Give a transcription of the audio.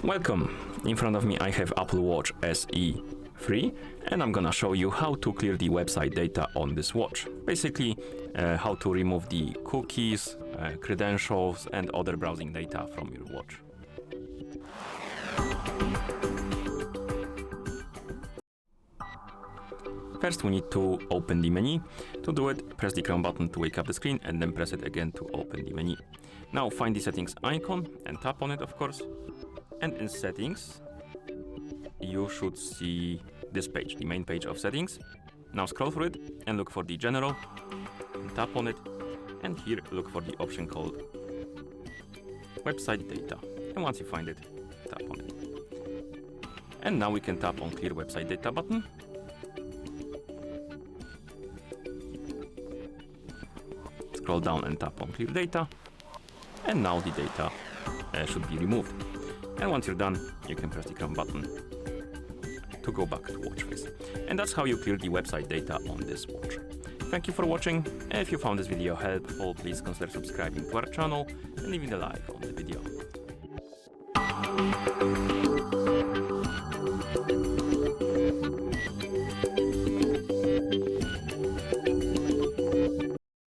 Welcome. In front of me I have Apple Watch SE 3 and I'm gonna show you how to clear the website data on this watch. Basically how to remove the cookies, credentials and other browsing data from your watch. First we need to open the menu. To do it, press the Chrome button to wake up the screen and then press it again to open the menu. Now find the settings icon and tap on it, of course. And in settings, you should see this page, the main page of settings. Now scroll through it and look for the general, and tap on it. And here look for the option called website data. And once you find it, tap on it. And now we can tap on clear website data button. Scroll down and tap on clear data. And now the data should be removed. And once you're done, you can press the Chrome button to go back to watch face. And that's how you clear the website data on this watch. Thank you for watching. If you found this video helpful, please consider subscribing to our channel and leaving a like on the video.